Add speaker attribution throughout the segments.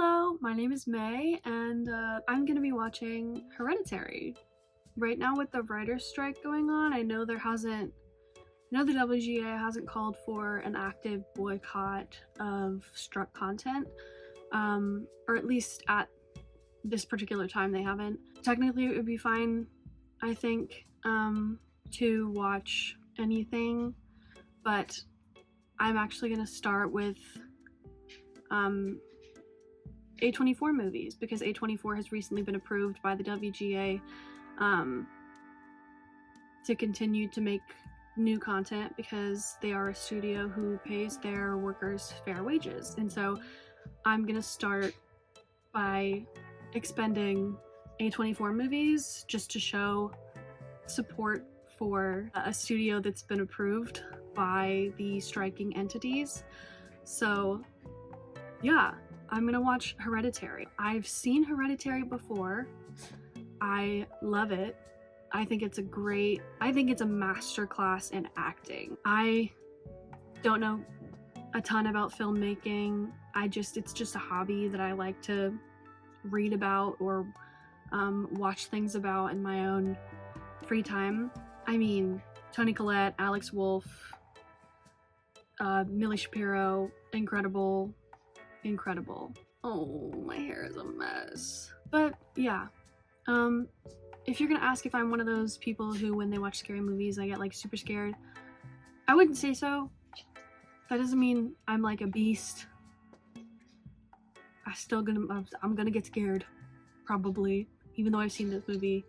Speaker 1: Hello, my name is May, and I'm gonna be watching Hereditary. Right now with the writer's strike going on, I know the WGA hasn't called for an active boycott of struck content, or at least at this particular time they haven't. Technically it would be fine, I think, to watch anything, but I'm actually gonna start with A24 movies, because A24 has recently been approved by the WGA to continue to make new content because they are a studio who pays their workers fair wages. And so I'm gonna start by expending A24 movies just to show support for a studio that's been approved by the striking entities. So yeah, I'm gonna watch Hereditary. I've seen Hereditary before. I love it. I think it's a masterclass in acting. I don't know a ton about filmmaking. It's just a hobby that I like to read about or watch things about in my own free time. I mean, Toni Collette, Alex Wolff, Millie Shapiro, incredible. Oh, my hair is a mess. But yeah, if you're gonna ask if I'm one of those people who, when they watch scary movies, I get like super scared, I wouldn't say so. That doesn't mean I'm like a beast. I'm gonna get scared, probably, even though I've seen this movie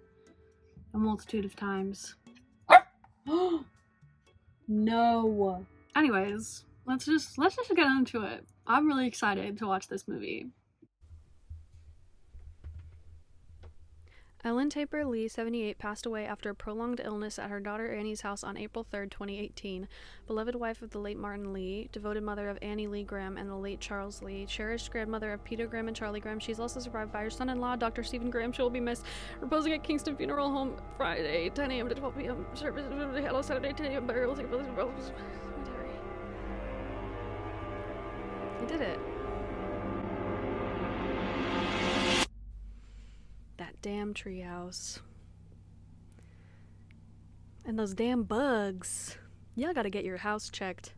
Speaker 1: a multitude of times. No. Anyways, let's just get into it. I'm really excited to watch this movie.
Speaker 2: Ellen Taper Lee, 78, passed away after a prolonged illness at her daughter Annie's house on April 3rd, 2018. Beloved wife of the late Martin Lee, devoted mother of Annie Lee Graham and the late Charles Lee, cherished grandmother of Peter Graham and Charlie Graham, she's also survived by her son-in-law, Dr. Stephen Graham. She will be missed. Reposing at Kingston Funeral Home Friday, 10 a.m. to 12 p.m. Service hello Saturday, 10 a.m. burial. I did it. That damn treehouse. And those damn bugs. Y'all gotta get your house checked.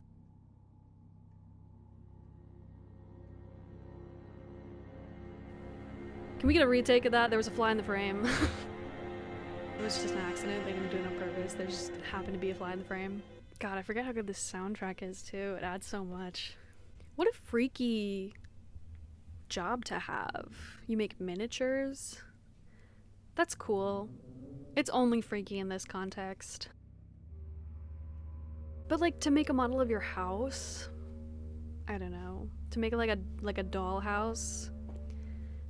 Speaker 2: Can we get a retake of that? There was a fly in the frame. It was just an accident. They didn't do it on purpose. There just happened to be a fly in the frame. God, I forget how good this soundtrack is too. It adds so much. What a freaky job to have. You make miniatures? That's cool. It's only freaky in this context. But like, to make a model of your house? I don't know. To make like a doll house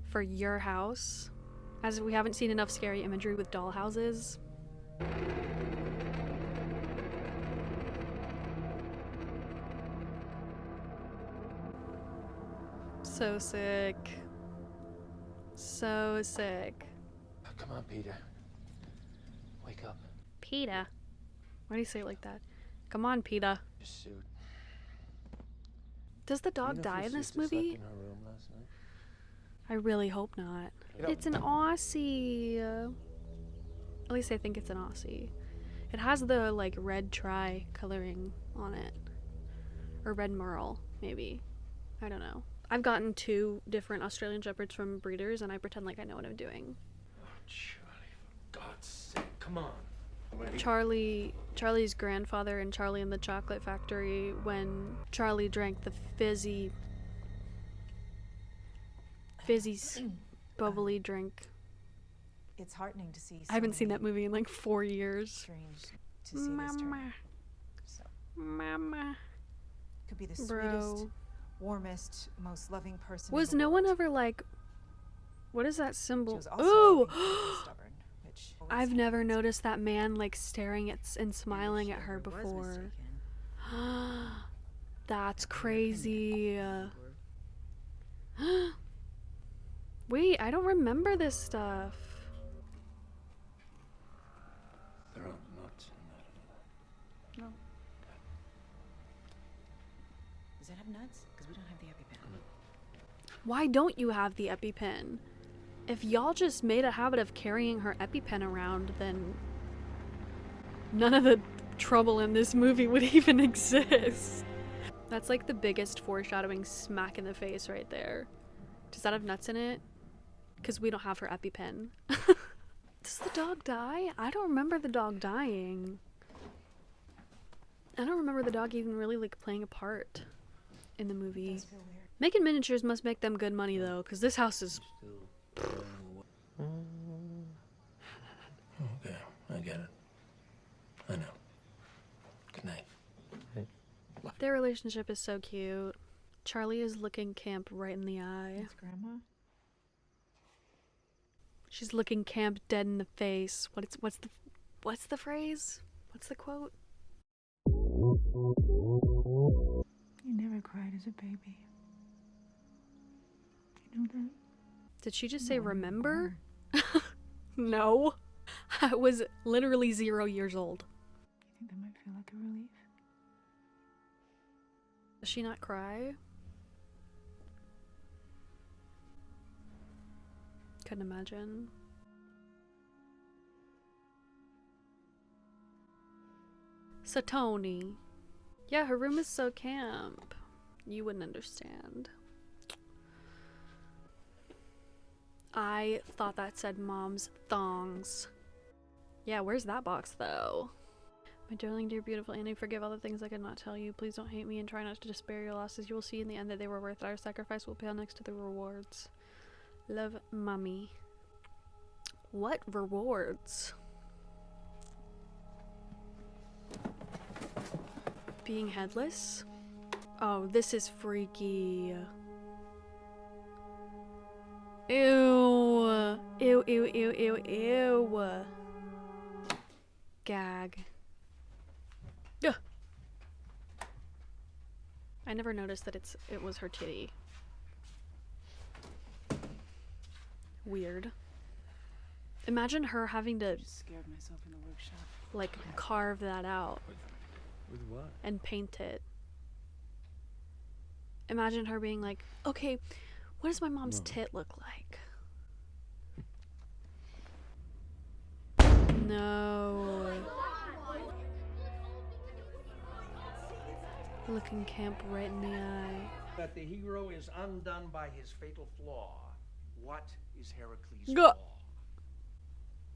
Speaker 2: for your house? As we haven't seen enough scary imagery with doll houses. So sick. So sick.
Speaker 3: Come on, Peter. Wake up.
Speaker 2: Peter? Why do you say it like that? Come on, Peter.
Speaker 3: Your suit.
Speaker 2: Does the dog die in this movie?
Speaker 3: In her room last night?
Speaker 2: I really hope not. It's an Aussie. At least I think it's an Aussie. It has the like red tri coloring on it. Or red merle, maybe. I don't know. I've gotten 2 different Australian Shepherds from breeders and I pretend like I know what I'm doing.
Speaker 3: Charlie, for God's sake, come on.
Speaker 2: Charlie's grandfather in Charlie and the Chocolate Factory, when Charlie drank the fizzy bubbly drink.
Speaker 4: It's heartening to see.
Speaker 2: I haven't seen that movie in like 4 years.
Speaker 4: Strange to see this turn. So,
Speaker 2: Mama.
Speaker 4: could be the
Speaker 2: Bro.
Speaker 4: sweetest, warmest, most loving person.
Speaker 2: Was
Speaker 4: in the
Speaker 2: no
Speaker 4: world.
Speaker 2: one ever like, what is that symbol?
Speaker 4: She was also
Speaker 2: Ooh!
Speaker 4: incredibly stubborn, which
Speaker 2: I've never noticed that man like staring at and smiling at her
Speaker 4: was
Speaker 2: before.
Speaker 4: mistaken.
Speaker 2: That's crazy. Wait, I don't remember this stuff.
Speaker 3: There aren't nuts in that.
Speaker 4: No. Does that have nuts? Because we don't have the EpiPen.
Speaker 2: Why don't you have the EpiPen? If y'all just made a habit of carrying her EpiPen around, then none of the trouble in this movie would even exist. That's like the biggest foreshadowing smack in the face right there. Does that have nuts in it? Because we don't have her EpiPen. Does the dog die? I don't remember the dog dying. I don't remember the dog even really like playing a part in the movie. Making miniatures must make them good money though, because this house is...
Speaker 3: Okay, I get it. I know. Good night.
Speaker 2: Their relationship is so cute. Charlie is looking Camp right in the eye.
Speaker 4: It's Grandma.
Speaker 2: She's looking Camp dead in the face. What's the phrase? What's the quote?
Speaker 4: You never cried as a baby. You know that?
Speaker 2: Did she just say remember? No. I was literally 0 years old.
Speaker 4: You think that might feel like a relief?
Speaker 2: Does she not cry? Couldn't imagine. Satoni. Yeah, her room is so camp. You wouldn't understand. I thought that said mom's thongs. Yeah, where's that box though? My darling, dear, beautiful Annie, forgive all the things I could not tell you. Please don't hate me and try not to despair your losses. You will see in the end that they were worth it. Our sacrifice will pale next to the rewards. Love, Mommy. What rewards? Being headless? Oh, this is freaky. Ew. Ew, ew, ew, ew, ew. Gag. Ugh. I never noticed that it was her titty. Weird. Imagine her having to
Speaker 4: Just scared myself in the workshop.
Speaker 2: like carve that out
Speaker 3: With what?
Speaker 2: and paint it. Imagine her being like, okay, what does my mom's tit look like? No. Looking Camp right in the eye.
Speaker 5: That the hero is undone by his fatal flaw. What is Heracles'
Speaker 2: Gah.
Speaker 5: flaw?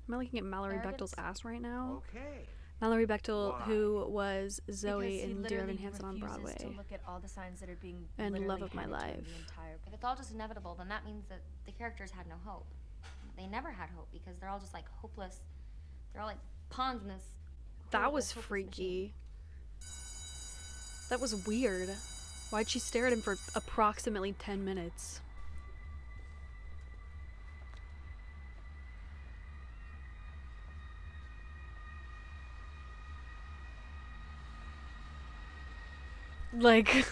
Speaker 2: Am I looking at Mallory
Speaker 6: Arrogance.
Speaker 2: Bechtel's ass right now?
Speaker 5: Okay.
Speaker 2: Mallory Bechtel,
Speaker 5: Why?
Speaker 2: who was Zoe
Speaker 6: Because he
Speaker 2: in Dear
Speaker 6: literally
Speaker 2: Evan Hansen on
Speaker 6: refuses
Speaker 2: Broadway.
Speaker 6: to look at all the signs that are being
Speaker 2: And
Speaker 6: literally
Speaker 2: Love of My
Speaker 6: handed to him
Speaker 2: Life.
Speaker 6: the entire
Speaker 7: If it's all just inevitable, then that means that the characters had no hope. They never had hope because they're all just like hopeless. They're all like pawns in this.
Speaker 2: That
Speaker 7: horrible,
Speaker 2: was
Speaker 7: hopeless
Speaker 2: freaky. That was weird. Why'd she stare at him for approximately 10 minutes? Like...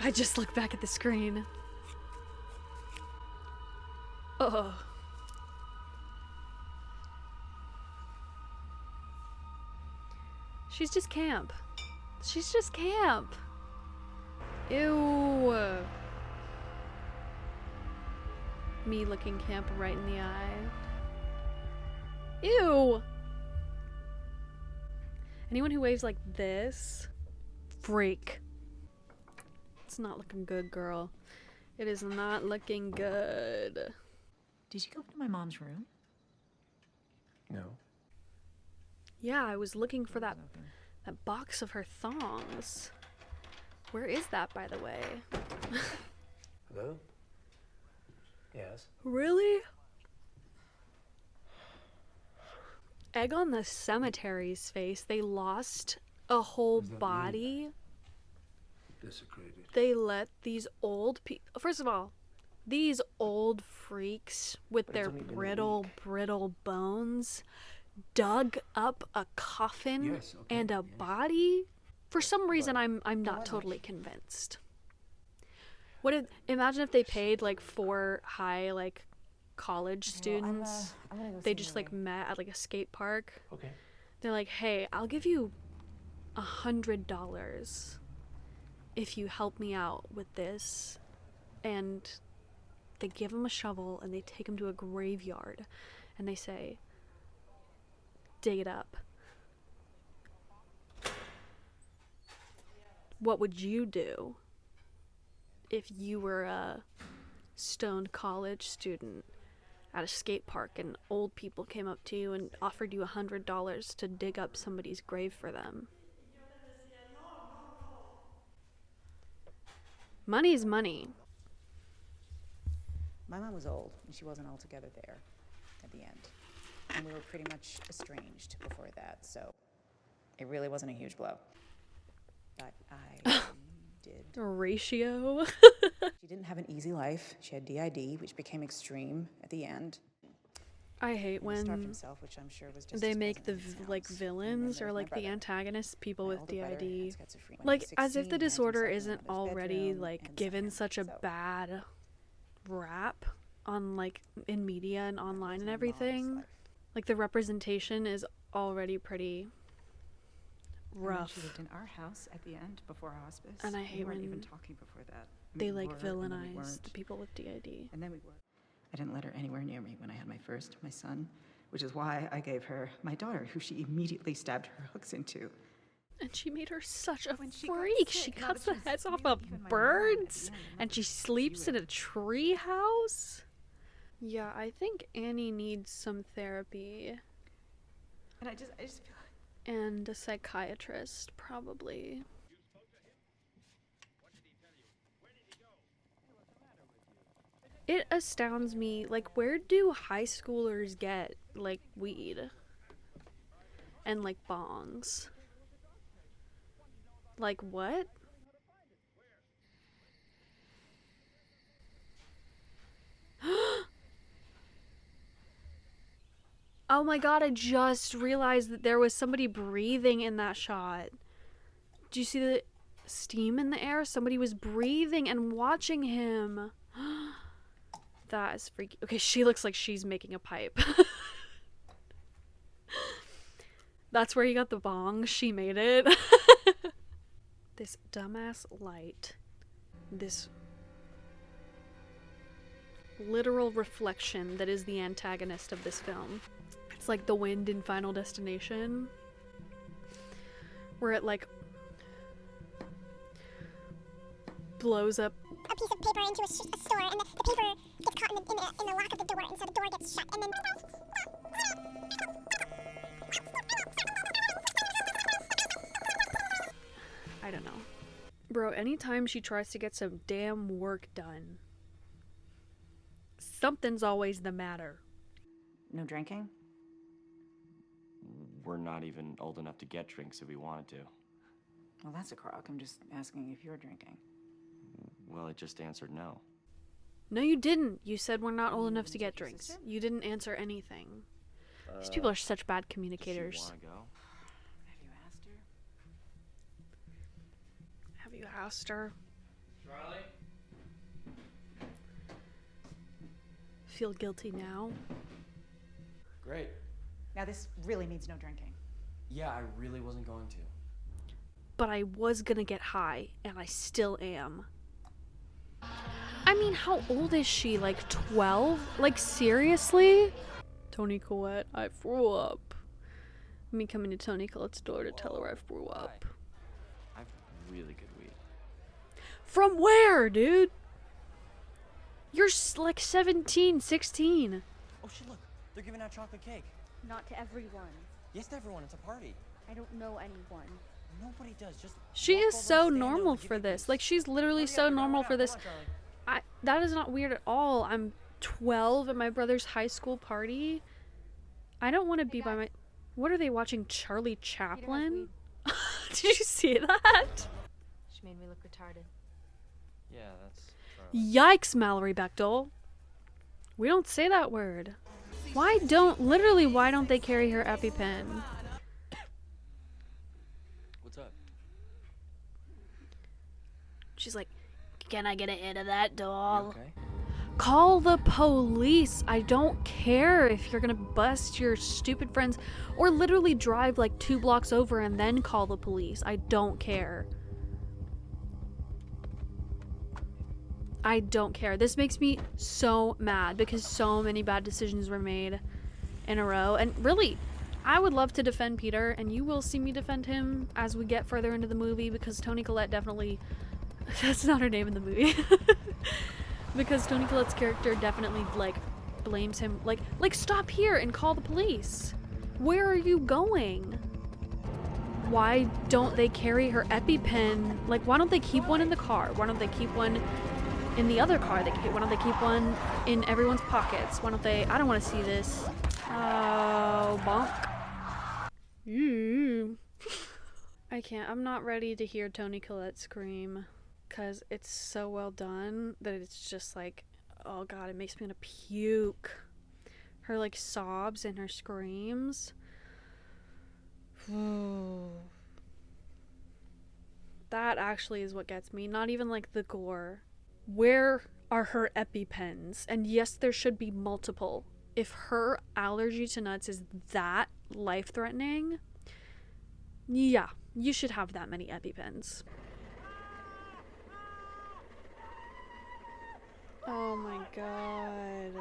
Speaker 2: I just looked back at the screen. Ugh. She's just camp. She's just camp. Ew. Me looking camp right in the eye. Ew. Anyone who waves like this, freak. It's not looking good, girl. It is not looking good.
Speaker 4: Did you go into my mom's room?
Speaker 3: No.
Speaker 2: Yeah, I was looking for that box of her thongs. Where is that, by the way?
Speaker 3: Hello? Yes.
Speaker 2: Really? Egg on the Cemetery's face. They lost a whole
Speaker 3: What does that
Speaker 2: body.
Speaker 3: Desecrated.
Speaker 2: They let these old people. First of all, these old freaks with
Speaker 3: But
Speaker 2: their
Speaker 3: it's only been a
Speaker 2: brittle bones dug up a coffin
Speaker 3: Yes, okay,
Speaker 2: and a
Speaker 3: yes.
Speaker 2: body. For some reason,
Speaker 3: But-
Speaker 2: I'm
Speaker 3: No,
Speaker 2: not
Speaker 3: I
Speaker 2: totally
Speaker 3: like-
Speaker 2: convinced. What if imagine if they paid like 4 high like college students?
Speaker 6: I'm gonna go
Speaker 2: They
Speaker 6: see
Speaker 2: just
Speaker 6: the
Speaker 2: like
Speaker 6: ring.
Speaker 2: met at like a skate park.
Speaker 3: Okay.
Speaker 2: They're like, hey, I'll give you $100 if you help me out with this. And they give him a shovel and they take him to a graveyard and they say, dig it up. What would you do if you were a stoned college student at a skate park and old people came up to you and offered you $100 to dig up somebody's grave for them? Money is money.
Speaker 4: My mom was old, and she wasn't altogether there at the end. And we were pretty much estranged before that, so it really wasn't a huge blow. But I did.
Speaker 2: A ratio.
Speaker 4: She didn't have an easy life. She had DID, which became extreme at the end.
Speaker 2: I hate
Speaker 4: He starved
Speaker 2: when
Speaker 4: himself, which I'm sure was just
Speaker 2: they
Speaker 4: as
Speaker 2: make the
Speaker 4: present as it
Speaker 2: like
Speaker 4: sounds.
Speaker 2: villains
Speaker 4: And then
Speaker 2: or
Speaker 4: there's
Speaker 2: like
Speaker 4: my
Speaker 2: the
Speaker 4: brother.
Speaker 2: antagonists, people
Speaker 4: My
Speaker 2: with
Speaker 4: older brother had
Speaker 2: DID.
Speaker 4: schizophrenia. When he
Speaker 2: Like
Speaker 4: was
Speaker 2: as if
Speaker 4: 16,
Speaker 2: the
Speaker 4: he had
Speaker 2: disorder
Speaker 4: himself in
Speaker 2: isn't
Speaker 4: his
Speaker 2: already
Speaker 4: bedroom
Speaker 2: like
Speaker 4: and
Speaker 2: given
Speaker 4: suffering.
Speaker 2: such a
Speaker 4: So,
Speaker 2: bad rap on like in media and
Speaker 4: that
Speaker 2: online
Speaker 4: was
Speaker 2: and
Speaker 4: my mom's
Speaker 2: everything.
Speaker 4: life.
Speaker 2: Like the representation is already pretty
Speaker 4: And then
Speaker 2: rough.
Speaker 4: she lived in our house at the end before hospice.
Speaker 2: And I
Speaker 4: We
Speaker 2: hate
Speaker 4: weren't
Speaker 2: when
Speaker 4: even talking before that. I
Speaker 2: They
Speaker 4: mean, we
Speaker 2: like
Speaker 4: were, and then we
Speaker 2: villainize the
Speaker 4: weren't.
Speaker 2: people with DID.
Speaker 4: And then we were. I didn't let her anywhere near me when I had my son, which is why I gave her my daughter, who she immediately stabbed her hooks into.
Speaker 2: And she made her such a
Speaker 4: When she got
Speaker 2: freak.
Speaker 4: sick,
Speaker 2: She
Speaker 4: now
Speaker 2: cuts
Speaker 4: that
Speaker 2: the
Speaker 4: she's
Speaker 2: heads off
Speaker 4: really
Speaker 2: of
Speaker 4: even my mom at the
Speaker 2: birds,
Speaker 4: end,
Speaker 2: and she
Speaker 4: she
Speaker 2: sleeps in
Speaker 4: would-
Speaker 2: a tree house. Yeah, I think Annie needs some therapy
Speaker 4: And I just feel like
Speaker 2: and a psychiatrist, probably. It astounds me, like, where do high schoolers get, like, weed? And, like, bongs? Like, what? Oh my god, I just realized that there was somebody breathing in that shot. Do you see the steam in the air? Somebody was breathing and watching him. That is freaky. Okay, she looks like she's making a pipe. That's where you got the bong. She made it. This dumbass light. This literal reflection that is the antagonist of this film. It's like the wind in Final Destination, where it like blows up
Speaker 6: a piece of paper into a store, and the paper gets caught in the lock of the door, and so the door gets shut, and then...
Speaker 2: I don't know. Bro, anytime she tries to get some damn work done, something's always the matter.
Speaker 4: no drinking.
Speaker 8: We're not even old enough to get drinks if we wanted to.
Speaker 4: Well, that's a crock. I'm just asking if you're drinking.
Speaker 8: Well, it just answered no.
Speaker 2: No, you didn't. You said we're not old enough to get drinks. You didn't answer anything. These people are such bad
Speaker 8: Does she
Speaker 2: communicators.
Speaker 8: want to go?
Speaker 4: Have you asked her?
Speaker 2: Have you asked her?
Speaker 3: Charlie?
Speaker 2: Feel guilty now?
Speaker 3: Great.
Speaker 4: Now, this really means no drinking.
Speaker 3: Yeah, I really wasn't going to.
Speaker 2: But I was gonna get high, and I still am. I mean, how old is she? Like 12? Like, seriously? Tony Collette, I threw up. Me coming to Tony Collette's door to tell her I threw up.
Speaker 8: I've really good weed.
Speaker 2: From where, dude? You're like 17, 16.
Speaker 3: Oh shit, look. They're giving out chocolate cake.
Speaker 9: Not to everyone.
Speaker 3: Yes, to everyone. It's a party.
Speaker 9: I don't know anyone.
Speaker 3: Nobody does. Just
Speaker 2: She
Speaker 3: walk
Speaker 2: is
Speaker 3: over and
Speaker 2: so
Speaker 3: stand
Speaker 2: normal
Speaker 3: there and give
Speaker 2: for
Speaker 3: you
Speaker 2: this.
Speaker 3: peace.
Speaker 2: Like, she's literally
Speaker 3: Hurry
Speaker 2: so
Speaker 3: up, you're
Speaker 2: normal
Speaker 3: going
Speaker 2: for
Speaker 3: out.
Speaker 2: this.
Speaker 3: Come on, Charlie.
Speaker 2: That is not weird at all. I'm 12 at my brother's high school party. I don't want to be by my... What are they watching? Charlie Chaplin? Did you see that?
Speaker 9: She made me look retarded.
Speaker 8: Yeah, that's Charlie.
Speaker 2: Yikes, Mallory Bechtel. We don't say that word. Why don't they carry her EpiPen?
Speaker 8: What's up?
Speaker 2: She's like, can I get a hit of that, doll?
Speaker 8: Okay.
Speaker 2: Call the police. I don't care if you're gonna bust your stupid friends or literally drive like 2 blocks over and then call the police. I don't care. I don't care. This makes me so mad because so many bad decisions were made in a row. And really, I would love to defend Peter, and you will see me defend him as we get further into the movie, because Toni Collette definitely... That's not her name in the movie. Because Toni Collette's character definitely, like, blames him. Like, stop here and call the police. Where are you going? Why don't they carry her EpiPen? Like, why don't they keep one in the car? Why don't they keep one in the other car? Why don't they keep one in everyone's pockets? Why don't they... I don't want to see this. Oh, bonk. I can't. I'm not ready to hear Toni Collette scream, because it's so well done that it's just like, oh god, it makes me want to puke. Her like sobs and her screams. That actually is what gets me. Not even like the gore. Where are her EpiPens? And yes, there should be multiple. If her allergy to nuts is that life-threatening, yeah, you should have that many EpiPens. Oh my god.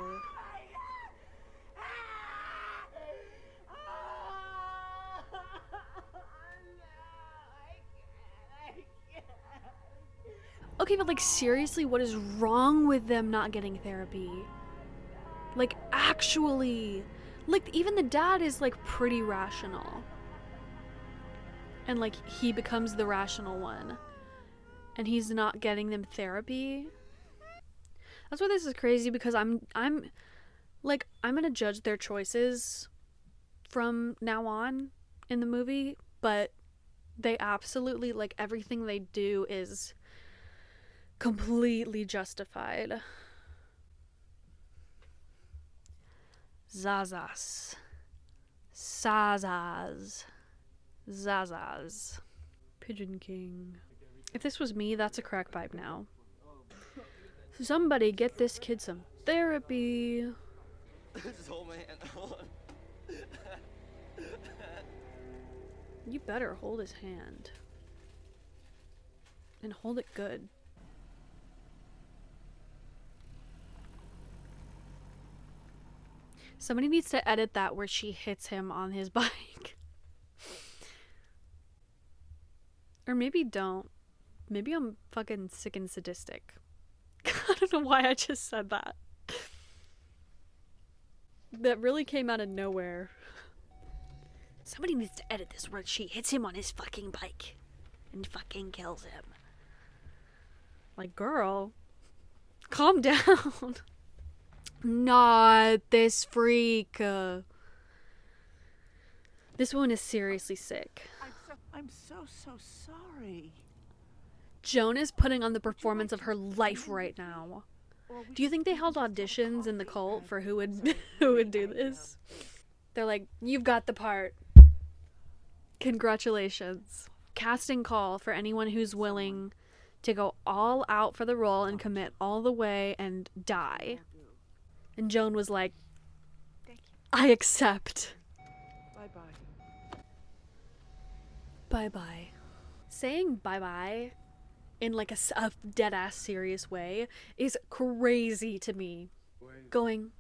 Speaker 2: Okay, but like seriously, what is wrong with them not getting therapy? Like actually, like even the dad is like pretty rational. And like he becomes the rational one. And he's not getting them therapy. That's why this is crazy, because I'm gonna judge their choices from now on in the movie, but they absolutely, like, everything they do is completely justified. Zazas. Sazaz. Zazaz. Pigeon King. If this was me, that's a crack pipe now. Somebody get this kid some therapy.
Speaker 8: Just hold my hand. Hold on.
Speaker 2: You better hold his hand. And hold it good. Somebody needs to edit that where she hits him on his bike. Or maybe don't. Maybe I'm fucking sick and sadistic. I don't know why I just said that. That really came out of nowhere. Somebody needs to edit this where she hits him on his fucking bike and fucking kills him. Like, girl, calm down. Not this freak. This woman is seriously sick.
Speaker 5: I'm so sorry.
Speaker 2: Joan is putting on the performance of her life right now. Do you think they held auditions in the cult for who would do this? They're like, you've got the part. Congratulations. Casting call for anyone who's willing to go all out for the role and commit all the way and die. And Joan was like, I accept.
Speaker 5: Bye-bye.
Speaker 2: Bye-bye. Saying bye-bye in like a dead-ass serious way is crazy to me. Going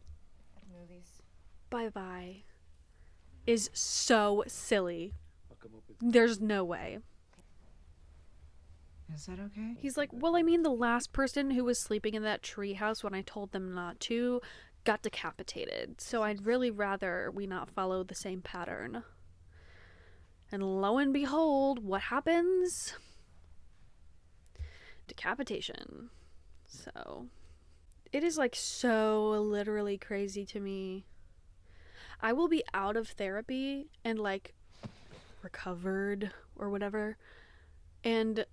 Speaker 4: Movies.
Speaker 2: bye-bye is so silly. There's no way.
Speaker 4: Is that okay?
Speaker 2: He's like, well, I mean, the last person who was sleeping in that treehouse when I told them not to got decapitated, so I'd really rather we not follow the same pattern. And lo and behold, what happens? Decapitation. So, it is like so literally crazy to me. I will be out of therapy and like recovered or whatever, and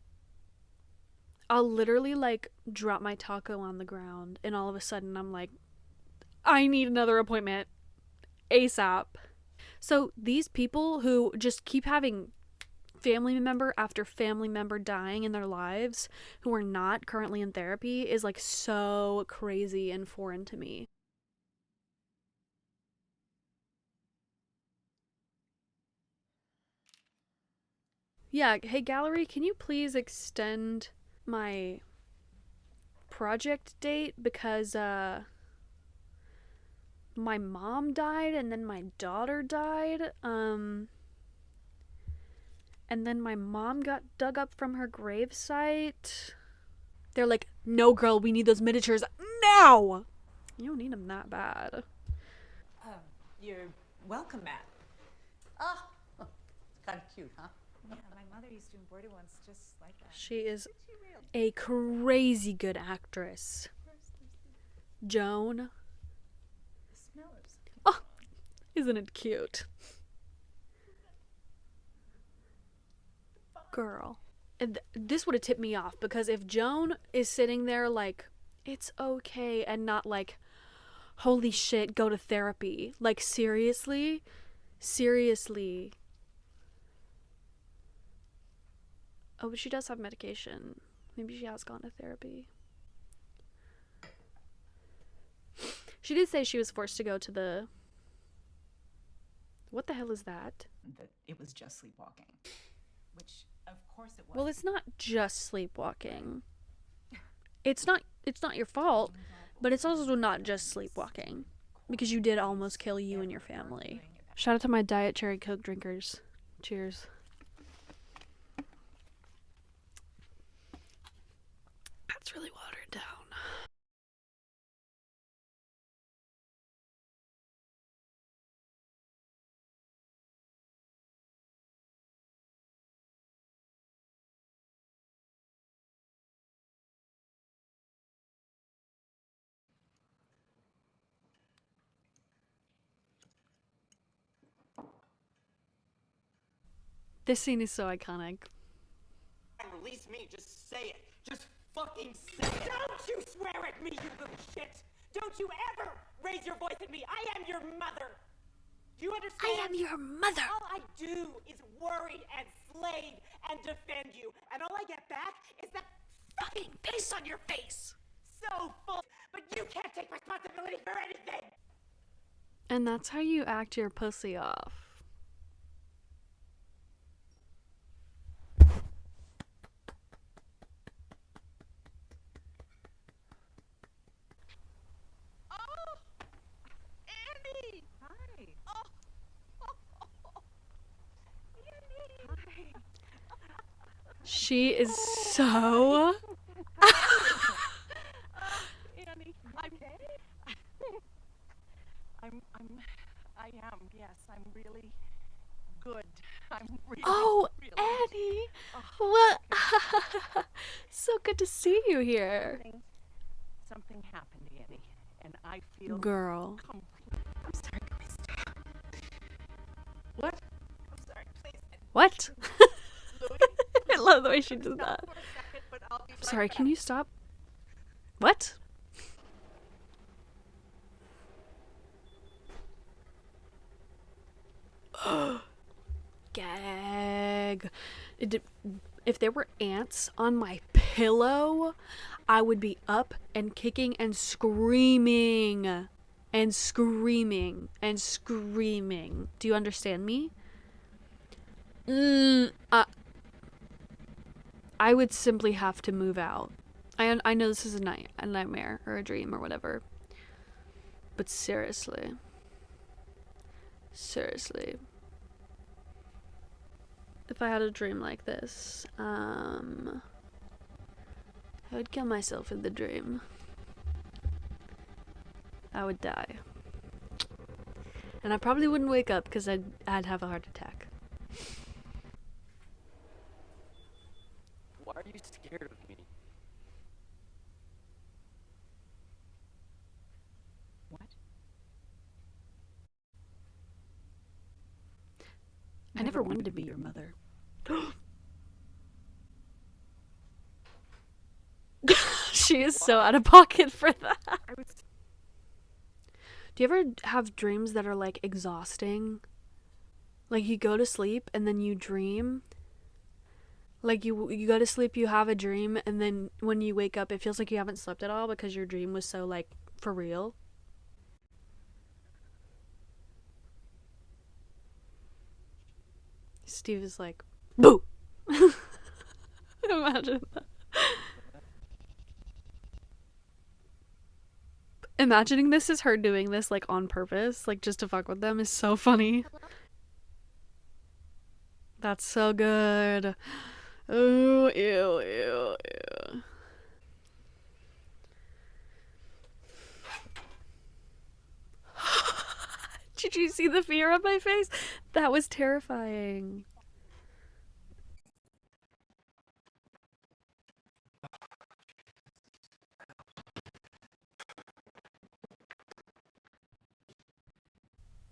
Speaker 2: I'll literally like drop my taco on the ground and all of a sudden I'm like, I need another appointment ASAP. So these people who just keep having family member after family member dying in their lives who are not currently in therapy is like so crazy and foreign to me. Yeah, hey gallery, can you please extend my project date because my mom died and then my daughter died. And then my mom got dug up from her gravesite. They're like, no, girl, we need those miniatures now. You don't need them that bad.
Speaker 4: You're welcome, Matt. Oh, kind of cute, huh? Yeah, my mother used to embroider ones just like that.
Speaker 2: She is a crazy good actress. Joan.
Speaker 4: The smell of something.
Speaker 2: Oh, isn't it cute? Girl. And this would have tipped me off, because if Joan is sitting there like, it's okay, and not like, holy shit, go to therapy. Like, seriously? Seriously. Oh, but she does have medication. Maybe she has gone to therapy. She did say she was forced to go to the... What the hell is that?
Speaker 4: That it was just sleepwalking. Which, of course it was.
Speaker 2: Well, it's not just sleepwalking. It's not your fault, but it's also not just sleepwalking, because you did almost kill you and your family. Shout out to my Diet Cherry Coke drinkers. Cheers. That's really watered down. This scene is so iconic.
Speaker 8: Release me, just say it. Just fucking say it. Don't you swear at me, you little shit! Don't you ever raise your voice at me! I am your mother! Do you understand?
Speaker 2: I am your mother!
Speaker 8: All I do is worry and slave and defend you, and all I get back is that
Speaker 2: Fucking piss on your face!
Speaker 8: so full, but you can't take responsibility for anything!
Speaker 2: And that's how you act your pussy off.
Speaker 8: Andy! Hi. Oh. Andy!
Speaker 2: She is so...
Speaker 8: Annie, I am, yes, I'm really good. I'm really,
Speaker 2: Oh,
Speaker 8: really
Speaker 2: Annie! What? So good to see you here.
Speaker 8: Something happened, Annie, and I feel
Speaker 2: Girl.
Speaker 8: I'm sorry, please stop. What? I'm sorry, please.
Speaker 2: What?
Speaker 8: Louis,
Speaker 2: I love the way she does that.
Speaker 8: for a second, but I'll be
Speaker 2: I'm sorry, can you stop? What? Gag. If there were ants on my pillow, I would be up and kicking and screaming. And screaming. And screaming. Do you understand me? I would simply have to move out. I know this is a nightmare or a dream or whatever. But seriously. Seriously. If I had a dream like this, I would kill myself in the dream. I would die. And I probably wouldn't wake up because I'd have a heart attack.
Speaker 8: Why are you scared of me?
Speaker 4: What?
Speaker 2: I never wanted to be your mother. She is so out of pocket for that. Do you ever have dreams that are like exhausting? Like you go to sleep and then you dream? Like you go to sleep, you have a dream, and then when you wake up it feels like you haven't slept at all because your dream was so like for real? Steve is like, boo! Imagine that. Imagining this is her doing this, like, on purpose, like, just to fuck with them is so funny. That's so good. Oh, ew, ew, ew. Did you see the fear on my face? That was terrifying.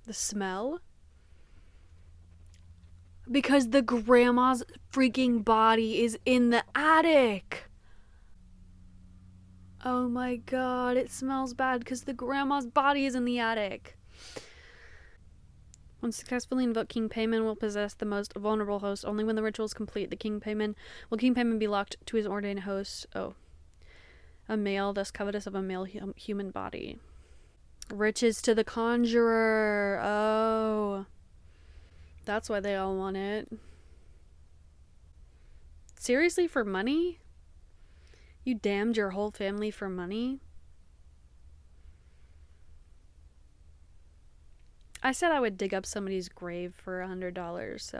Speaker 2: The smell? Because the grandma's freaking body is in the attic. Oh my god, it smells bad because the grandma's body is in the attic. When successfully invoked, King Payman will possess the most vulnerable host. Only when the ritual is complete, King Payman be locked to his ordained host. Oh. A male, thus covetous of a male human body. Riches to the conjurer. Oh. That's why they all want it. Seriously, for money? You damned your whole family for money? I said I would dig up somebody's grave for $100, so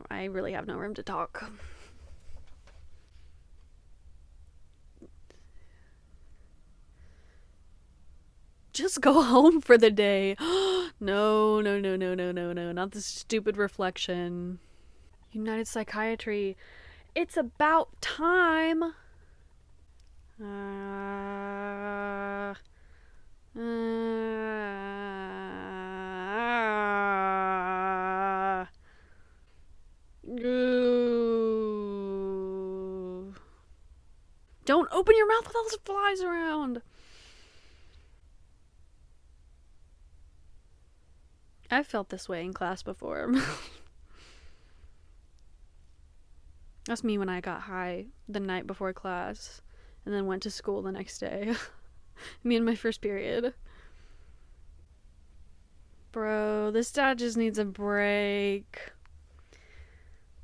Speaker 2: I really have no room to talk. Just go home for the day. No, no, no, no, no, no, no, not this stupid reflection. United Psychiatry. It's about time. Don't open your mouth with all those flies around. I've felt this way in class before. That's me when I got high the night before class and then went to school the next day. Me in my first period. Bro, this dad just needs a break.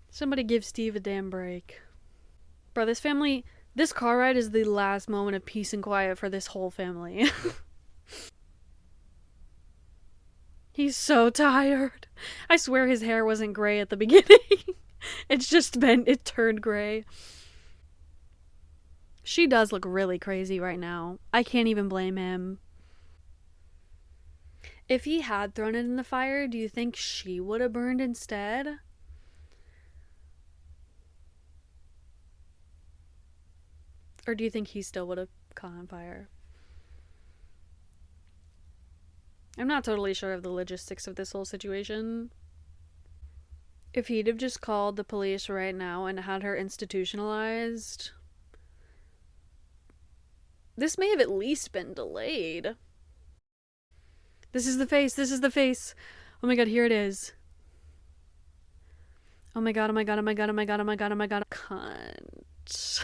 Speaker 2: Somebody give Steve a damn break. Bro, this car ride is the last moment of peace and quiet for this whole family. He's so tired. I swear his hair wasn't gray at the beginning. It turned gray. She does look really crazy right now. I can't even blame him. If he had thrown it in the fire, do you think she would have burned instead? Or do you think he still would have caught on fire? I'm not totally sure of the logistics of this whole situation. If he'd have just called the police right now and had her institutionalized, this may have at least been delayed. This is the face. This is the face. Oh my god, here it is. Oh my god, oh my god, oh my god, oh my god, oh my god, oh my god. Cunt.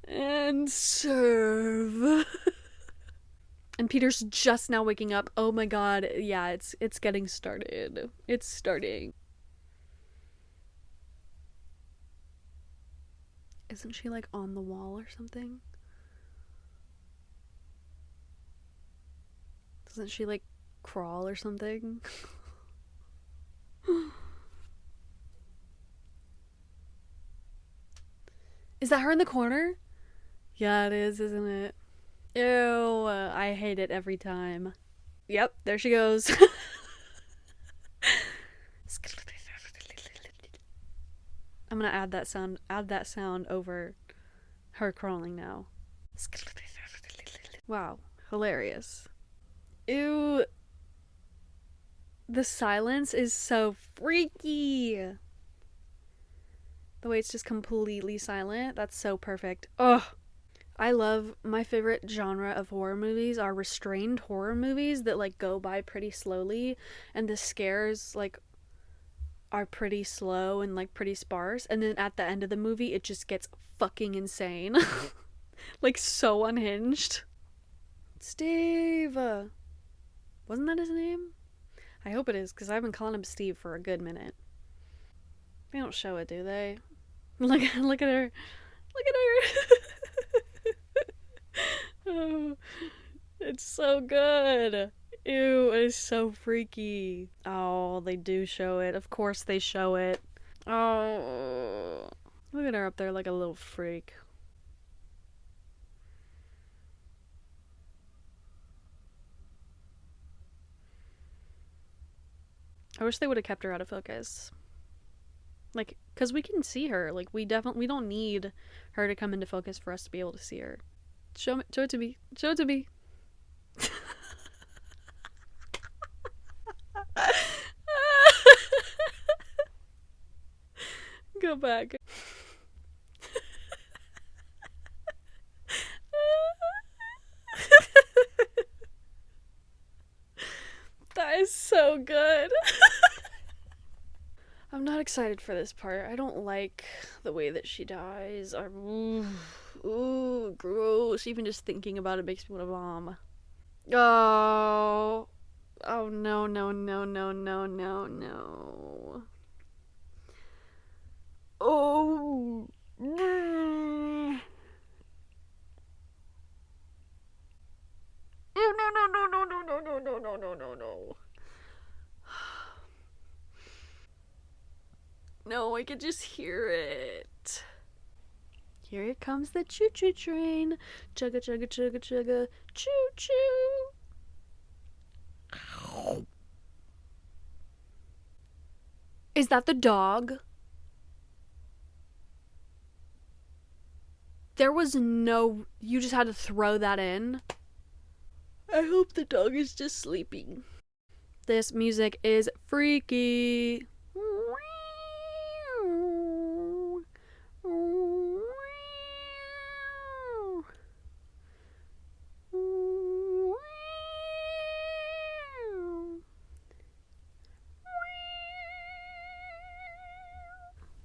Speaker 2: And serve. And Peter's just now waking up. Oh my god, yeah, it's getting started. It's starting. Isn't she like on the wall or something? Doesn't she like crawl or something? Is that her in the corner? Yeah, it is, isn't it? Ew, I hate it every time. Yep, there she goes. I'm gonna add that sound over her crawling now. Wow, hilarious. Ew. The silence is so freaky. The way it's just completely silent, that's so perfect. Ugh. I love, my favorite genre of horror movies are restrained horror movies that like go by pretty slowly and the scares like are pretty slow and like pretty sparse, and then at the end of the movie it just gets fucking insane. Like so unhinged. Steve! Wasn't that his name? I hope it is, because I've been calling him Steve for a good minute. They don't show it, do they? Look at her. Look at her. Oh, it's so good. Ew, it's so freaky. Oh, they do show it. Of course they show it. Oh, look at her up there like a little freak. I wish they would have kept her out of focus. Like, cause we can see her. Like, we don't need her to come into focus for us to be able to see her. Show it to me. Show it to me. Go back. That is so good. I'm not excited for this part. I don't like the way that she dies. Ooh, gross. Even just thinking about it makes me want to vom. Oh. Oh, no, no, no, no, no, no, no. Oh. No, no, no, no, no, no, no, no, no, no, no, no, no. No, I could just hear it. Here it comes the choo-choo train. Chugga, chugga, chugga, chugga. Choo-choo. Is that the dog? There was no... You just had to throw that in? I hope the dog is just sleeping. This music is freaky.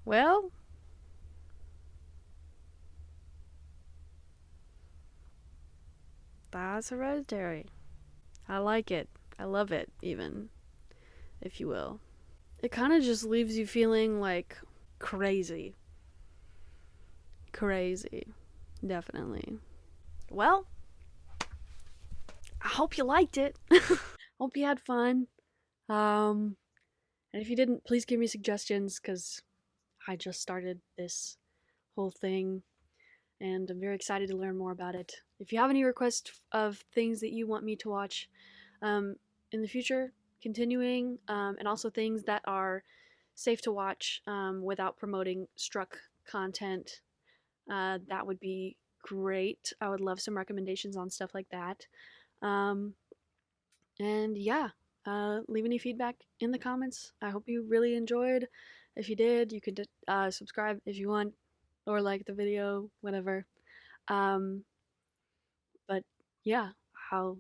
Speaker 2: Well, that's Hereditary. I like it. I love it, even, if you will. It kind of just leaves you feeling like crazy. Crazy. Definitely. Well, I hope you liked it. Hope you had fun. And if you didn't, please give me suggestions, because I just started this whole thing and I'm very excited to learn more about it. If you have any requests of things that you want me to watch in the future, continuing, and also things that are safe to watch without promoting struck content, that would be great. I would love some recommendations on stuff like that. And yeah, leave any feedback in the comments. I hope you really enjoyed. If you did, you could subscribe if you want, or like the video, whatever. But yeah, I'll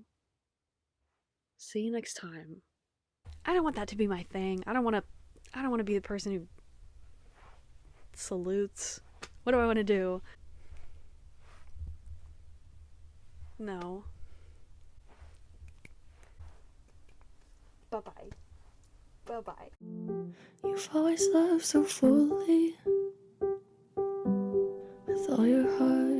Speaker 2: see you next time. I don't want that to be my thing. I don't want to be the person who salutes. What do I want to do? No. Bye-bye. Bye-bye.
Speaker 10: You've always loved so fully, with all your heart